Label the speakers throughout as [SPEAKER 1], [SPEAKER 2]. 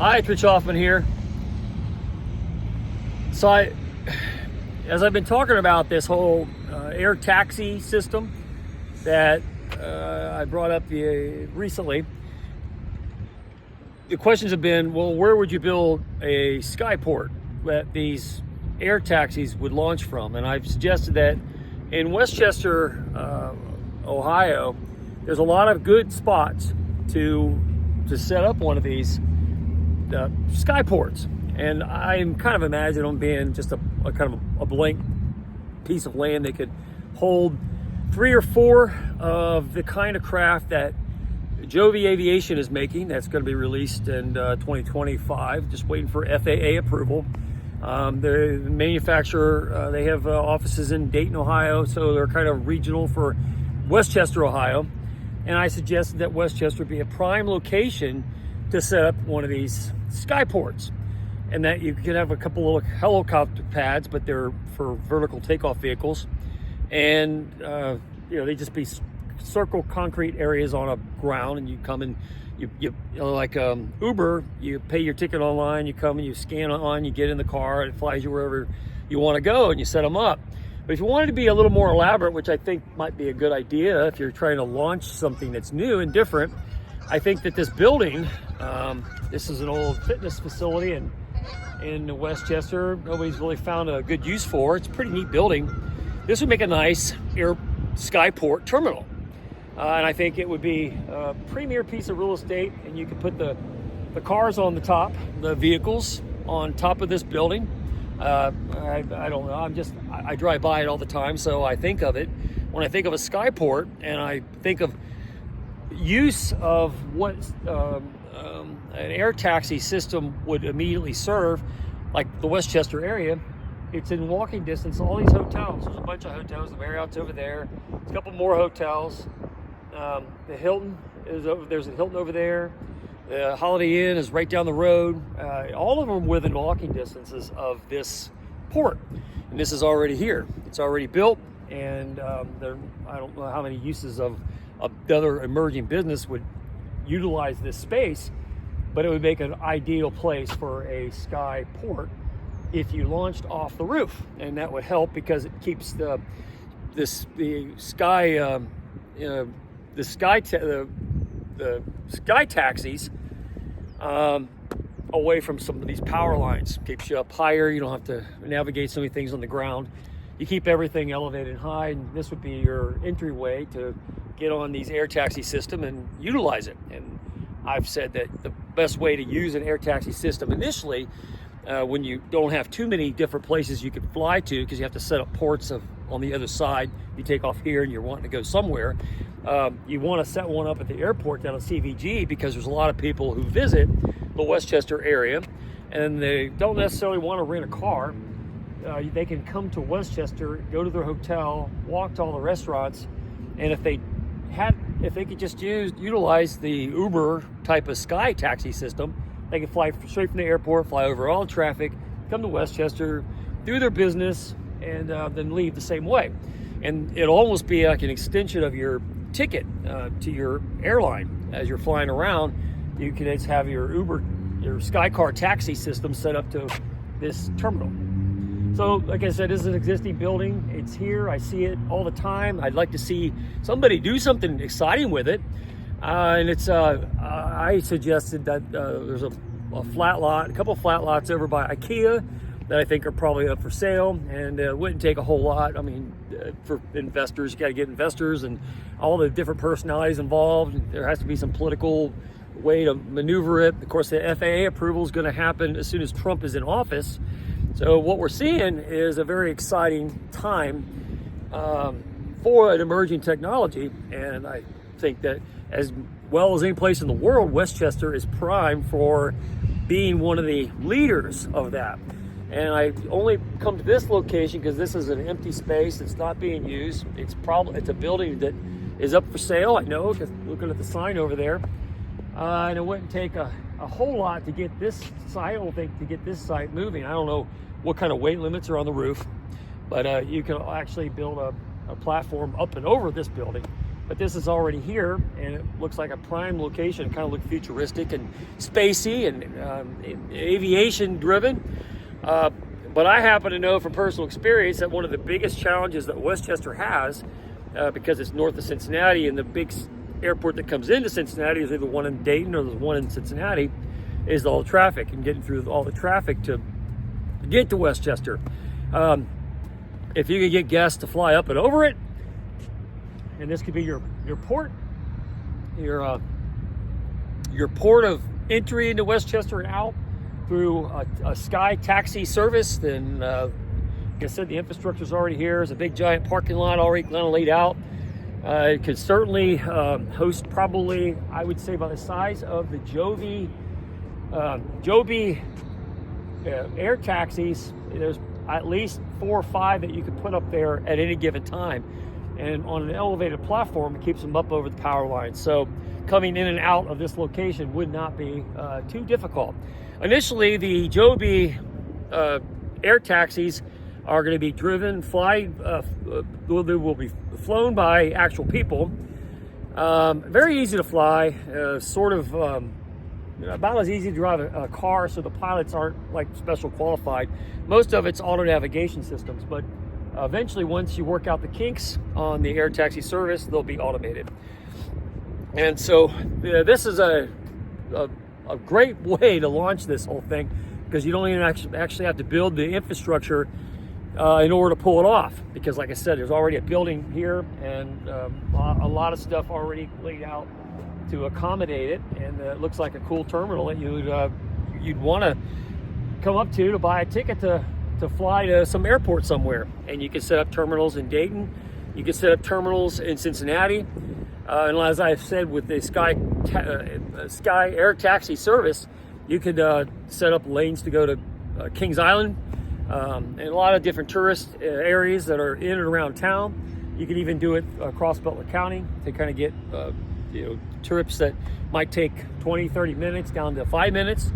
[SPEAKER 1] Hi, it's Rich Hoffman here. So as I've been talking about this whole air taxi system that I brought up recently, the questions have been, well, where would you build a skyport that these air taxis would launch from? And I've suggested that in Westchester, Ohio, there's a lot of good spots to set up one of these skyports, and I'm kind of imagining them being just a kind of a blank piece of land. They could hold 3 or 4 of the kind of craft that Joby Aviation is making. That's going to be released in 2025. Just waiting for FAA approval. The manufacturer, they have offices in Dayton, Ohio, so they're kind of regional for Westchester, Ohio. And I suggested that Westchester be a prime location to set up one of these skyports, and that you could have a couple of helicopter pads, but they're for vertical takeoff vehicles, and they just be circle concrete areas on a ground, and you come and you like Uber, you pay your ticket online, you come and you scan on, you get in the car, it flies you wherever you want to go, and you set them up. But if you wanted to be a little more elaborate, which I think might be a good idea if you're trying to launch something that's new and different, I think that this building, this is an old fitness facility in Westchester. Nobody's really found a good use for it. It's a pretty neat building. This would make a nice air skyport terminal. And I think it would be a premier piece of real estate, and you could put the cars on the top, the vehicles on top of this building. I don't know, I drive by it all the time, so I think of it. When I think of a skyport, and I think of use of what an air taxi system would immediately serve, like the Westchester area, it's in walking distance to all these hotels. There's a bunch of hotels. The Marriott's over there. There's a couple more hotels. The Hilton is over. There's a Hilton over there. The Holiday Inn is right down the road. All of them within walking distances of this port. And this is already here. It's already built, and I don't know how many uses of the other emerging business would utilize this space, but it would make an ideal place for a sky port if you launched off the roof, and that would help because it keeps the sky taxis away from some of these power lines. Keeps you up higher. You don't have to navigate so many things on the ground. You keep everything elevated high, and this would be your entryway to get on these air taxi system and utilize it. And I've said that the best way to use an air taxi system initially, when you don't have too many different places you could fly to, because you have to set up ports on the other side. You take off here and you're wanting to go somewhere. You want to set one up at the airport down at CVG, because there's a lot of people who visit the Westchester area and they don't necessarily want to rent a car. They can come to Westchester, go to their hotel, walk to all the restaurants, and if they could just utilize the Uber type of sky taxi system, they can fly straight from the airport, fly over all the traffic, come to Westchester, do their business, and then leave the same way. And it'll almost be like an extension of your ticket to your airline. As you're flying around, you can just have your SkyCar taxi system set up to this terminal. So, like I said, this is an existing building. It's here. I see it all the time. I'd like to see somebody do something exciting with it. And it's I suggested that there's a couple flat lots over by IKEA that I think are probably up for sale, and it wouldn't take a whole lot. I mean, for investors, you got to get investors and all the different personalities involved. There has to be some political way to maneuver it. Of course, the FAA approval is going to happen as soon as Trump is in office. So what we're seeing is a very exciting time for an emerging technology, and I think that as well as any place in the world, Westchester is prime for being one of the leaders of that. And I only come to this location because this is an empty space. It's not being used. It's a building that is up for sale. I know, because looking at the sign over there. And it wouldn't take a whole lot to get this site, I don't think, to get this site moving. I don't know what kind of weight limits are on the roof, but you can actually build a platform up and over this building but this is already here, and it looks like a prime location. Kind of look futuristic and spacey and aviation driven. But I happen to know from personal experience that one of the biggest challenges that Westchester has, because it's north of Cincinnati, and the big airport that comes into Cincinnati is either one in Dayton or there's one in Cincinnati, is all the traffic and getting through all the traffic to get to Westchester. If you could get guests to fly up and over it, and this could be your port, your port of entry into Westchester and out through a sky taxi service, then like I said, the infrastructure is already here. There's a big giant parking lot already kind of laid out. It could certainly host probably, I would say, by the size of the Joby air taxis. There's at least 4 or 5 that you could put up there at any given time. And on an elevated platform, it keeps them up over the power line. So coming in and out of this location would not be too difficult. Initially, the Joby air taxis are going to be driven, they will be flown by actual people. Very easy to fly, about as easy to drive a car, so the pilots aren't like special qualified. Most of it's auto navigation systems, but eventually, once you work out the kinks on the air taxi service, they'll be automated. And so this is a great way to launch this whole thing, because you don't even actually have to build the infrastructure in order to pull it off. Because like I said, there's already a building here and a lot of stuff already laid out to accommodate it, and it looks like a cool terminal that you'd want to come up to buy a ticket to fly to some airport somewhere. And you can set up terminals in Dayton, you can set up terminals in Cincinnati, and as I've said, with the Sky Air Taxi service, you could set up lanes to go to Kings Island and a lot of different tourist areas that are in and around town. You could even do it across Butler County to kind of get trips that might take 20-30 minutes down to 5 minutes.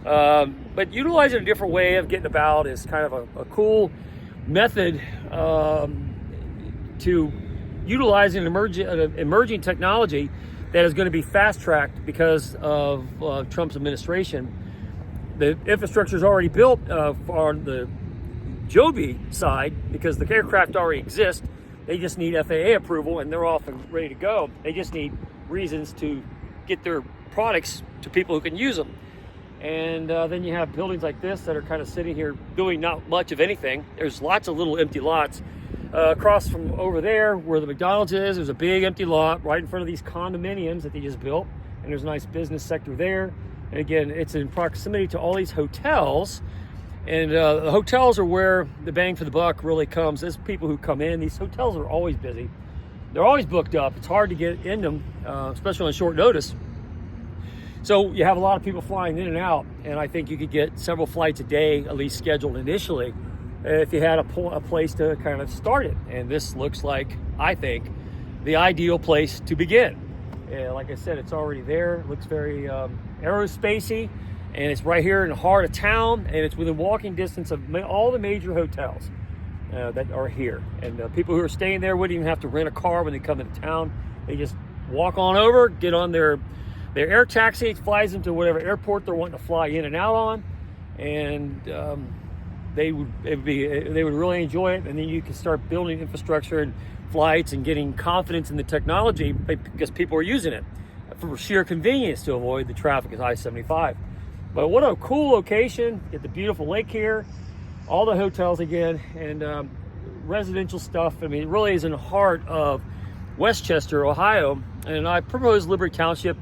[SPEAKER 1] But utilizing a different way of getting about is kind of a cool method to utilize an emerging technology that is going to be fast-tracked because of Trump's administration. The infrastructure is already built on the Joby side because the aircraft already exist. They just need FAA approval, and they're off and ready to go. They just need reasons to get their products to people who can use them. And then you have buildings like this that are kind of sitting here doing not much of anything. There's lots of little empty lots. Across from over there where the McDonald's is, there's a big empty lot right in front of these condominiums that they just built. And there's a nice business sector there. And again, it's in proximity to all these hotels. And the hotels are where the bang for the buck really comes. There's people who come in. These hotels are always busy. They're always booked up. It's hard to get in them, especially on short notice. So you have a lot of people flying in and out. And I think you could get several flights a day, at least scheduled initially, if you had a place to kind of start it. And this looks like, I think, the ideal place to begin. Like I said, it's already there. It looks very aerospacey, and it's right here in the heart of town, and it's within walking distance of all the major hotels that are here. And people who are staying there wouldn't even have to rent a car when they come into town. They just walk on over, get on their air taxi, it flies them to whatever airport they're wanting to fly in and out on, and they would really enjoy it. And then you can start building infrastructure and flights and getting confidence in the technology because people are using it for sheer convenience to avoid the traffic at I-75. But what a cool location. Get the beautiful lake here, all the hotels again, and residential stuff. I mean, it really is in the heart of Westchester, Ohio. And I propose Liberty Township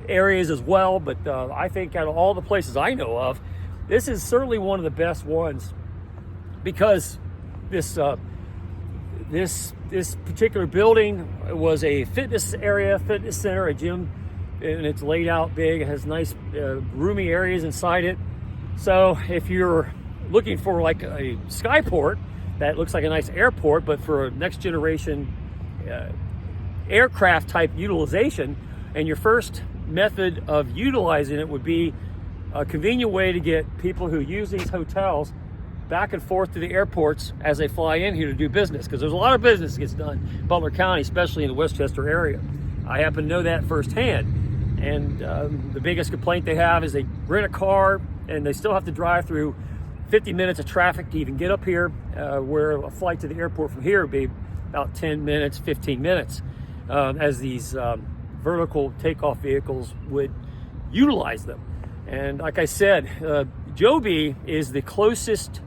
[SPEAKER 1] areas as well, but I think out of all the places I know of, this is certainly one of the best ones because this particular building was a fitness area, fitness center, a gym, and it's laid out big. It has nice roomy areas inside it. So if you're looking for like a skyport that looks like a nice airport, but for a next generation aircraft type utilization, and your first method of utilizing it would be a convenient way to get people who use these hotels back and forth to the airports as they fly in here to do business, because there's a lot of business that gets done in Butler County, especially in the Westchester area. I happen to know that firsthand. And the biggest complaint they have is they rent a car and they still have to drive through 50 minutes of traffic to even get up here, where a flight to the airport from here would be about 10 minutes, 15 minutes, as these vertical takeoff vehicles would utilize them. And like I said, Joby is the closest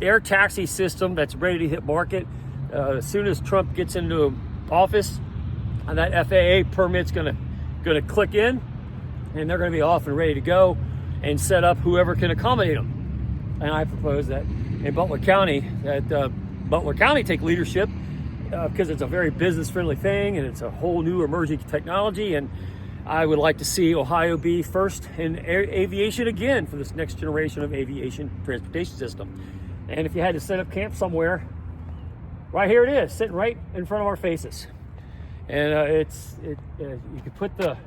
[SPEAKER 1] air taxi system that's ready to hit market. As soon as Trump gets into office, and that FAA permit's gonna click in, and they're gonna be off and ready to go and set up whoever can accommodate them. And I propose that in Butler County, Butler County take leadership, because it's a very business-friendly thing and it's a whole new emerging technology. And I would like to see Ohio be first in aviation again for this next generation of aviation transportation system. And if you had to set up camp somewhere, right here it is, sitting right in front of our faces. And you could put the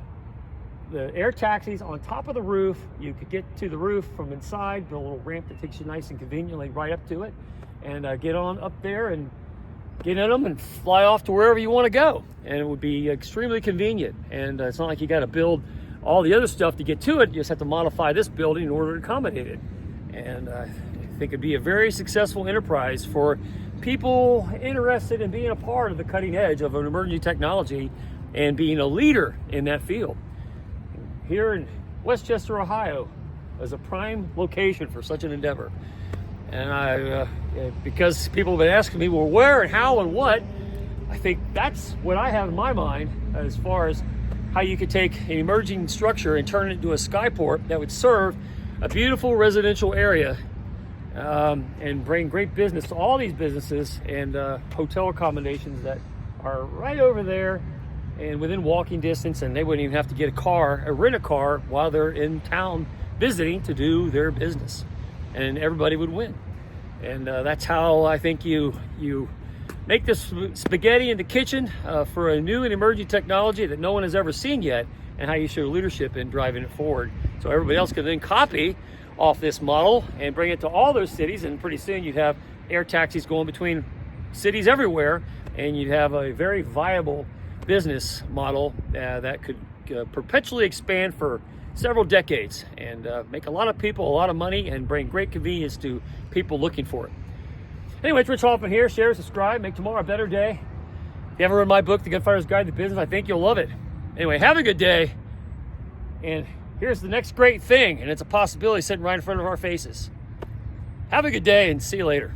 [SPEAKER 1] air taxis on top of the roof. You could get to the roof from inside, build a little ramp that takes you nice and conveniently right up to it, and get on up there and get in them and fly off to wherever you want to go. And it would be extremely convenient. And it's not like you got to build all the other stuff to get to it. You just have to modify this building in order to accommodate it. And I think it'd be a very successful enterprise for people interested in being a part of the cutting edge of an emerging technology and being a leader in that field. Here in Westchester, Ohio, is a prime location for such an endeavor. And because people have been asking me, well, where and how and what, I think that's what I have in my mind as far as how you could take an emerging structure and turn it into a skyport that would serve a beautiful residential area, and bring great business to all these businesses and hotel accommodations that are right over there and within walking distance, and they wouldn't even have to get a car or rent a car while they're in town visiting to do their business, and everybody would win. And that's how I think you make this spaghetti in the kitchen for a new and emerging technology that no one has ever seen yet, and how you show leadership in driving it forward, so everybody else can then copy off this model and bring it to all those cities. And pretty soon you'd have air taxis going between cities everywhere, and you'd have a very viable business model that could perpetually expand for several decades and make a lot of people a lot of money and bring great convenience to people looking for it. Anyway, it's Rich Hoffman here. Share, subscribe, make tomorrow a better day. If you ever read my book, The Gunfighter's Guide to Business, I think you'll love it. Anyway, have a good day. And here's the next great thing, and it's a possibility sitting right in front of our faces. Have a good day and see you later.